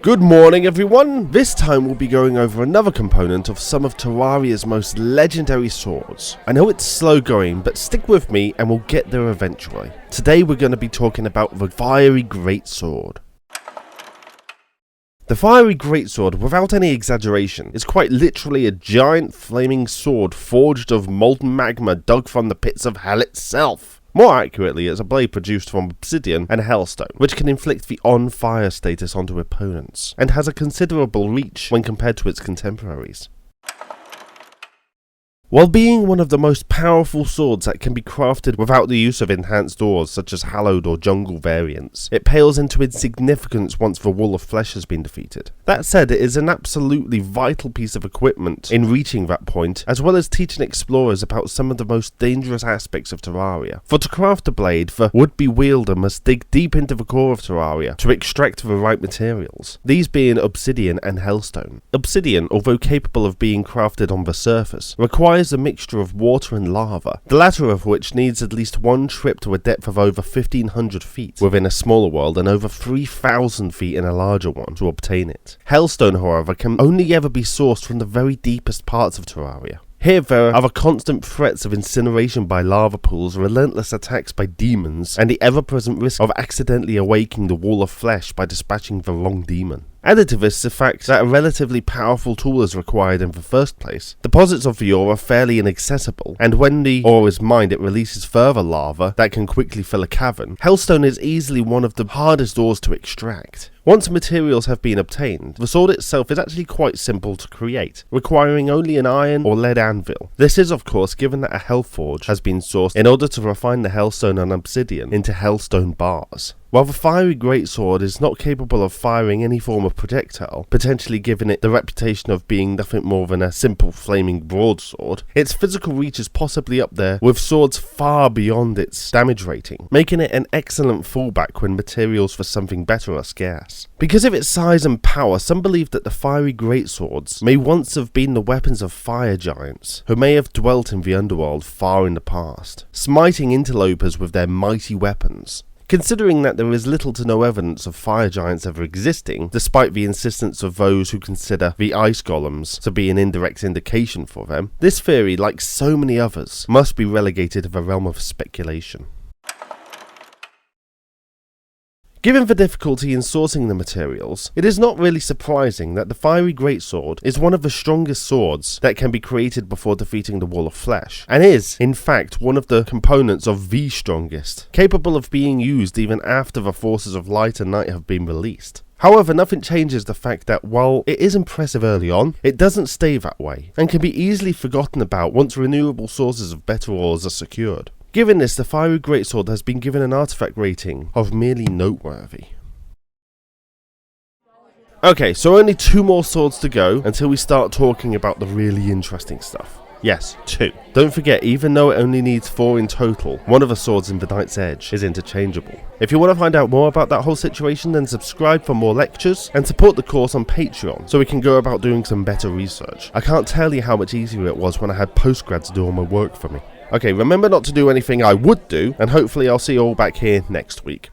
Good morning everyone! This time we'll be going over another component of some of Terraria's most legendary swords. I know it's slow going, but stick with me and we'll get there eventually. Today we're going to be talking about the Firey Greatsword. The Firey Greatsword, without any exaggeration, is quite literally a giant flaming sword forged of molten magma dug from the pits of hell itself. More accurately, it's a blade produced from obsidian and hellstone, which can inflict the on fire status onto opponents, and has a considerable reach when compared to its contemporaries. While being one of the most powerful swords that can be crafted without the use of enhanced ores such as hallowed or jungle variants, it pales into insignificance once the wall of flesh has been defeated. That said, it is an absolutely vital piece of equipment in reaching that point, as well as teaching explorers about some of the most dangerous aspects of Terraria. For to craft a blade, the would-be wielder must dig deep into the core of Terraria to extract the right materials, these being obsidian and hellstone. Obsidian, although capable of being crafted on the surface, requires a mixture of water and lava, the latter of which needs at least one trip to a depth of over 1500 feet within a smaller world and over 3000 feet in a larger one to obtain it. Hellstone, however, can only ever be sourced from the very deepest parts of Terraria. Here there are the constant threats of incineration by lava pools, relentless attacks by demons, and the ever-present risk of accidentally awakening the wall of flesh by dispatching the wrong demon. Added to this, the fact that a relatively powerful tool is required in the first place. Deposits of the ore are fairly inaccessible, and when the ore is mined it releases further lava that can quickly fill a cavern. Hellstone is easily one of the hardest ores to extract. Once materials have been obtained, the sword itself is actually quite simple to create, requiring only an iron or lead anvil. This is of course given that a hellforge has been sourced in order to refine the hellstone and obsidian into hellstone bars. While the Firey Greatsword is not capable of firing any form of projectile, potentially giving it the reputation of being nothing more than a simple flaming broadsword, its physical reach is possibly up there with swords far beyond its damage rating, making it an excellent fallback when materials for something better are scarce. Because of its size and power, some believe that the Firey Greatswords may once have been the weapons of fire giants, who may have dwelt in the underworld far in the past, smiting interlopers with their mighty weapons. Considering that there is little to no evidence of fire giants ever existing, despite the insistence of those who consider the ice golems to be an indirect indication for them, this theory, like so many others, must be relegated to the realm of speculation. Given the difficulty in sourcing the materials, it is not really surprising that the Firey Greatsword is one of the strongest swords that can be created before defeating the Wall of Flesh, and is, in fact, one of the components of the strongest, capable of being used even after the forces of light and night have been released. However, nothing changes the fact that while it is impressive early on, it doesn't stay that way, and can be easily forgotten about once renewable sources of better ores are secured. Given this, the Firey Greatsword has been given an artifact rating of merely noteworthy. Okay, so only 2 more swords to go until we start talking about the really interesting stuff. Yes, 2. Don't forget, even though it only needs 4 in total, one of the swords in the Knight's Edge is interchangeable. If you want to find out more about that whole situation, then subscribe for more lectures and support the course on Patreon so we can go about doing some better research. I can't tell you how much easier it was when I had postgrads do all my work for me. Okay, remember not to do anything I would do, and hopefully I'll see you all back here next week.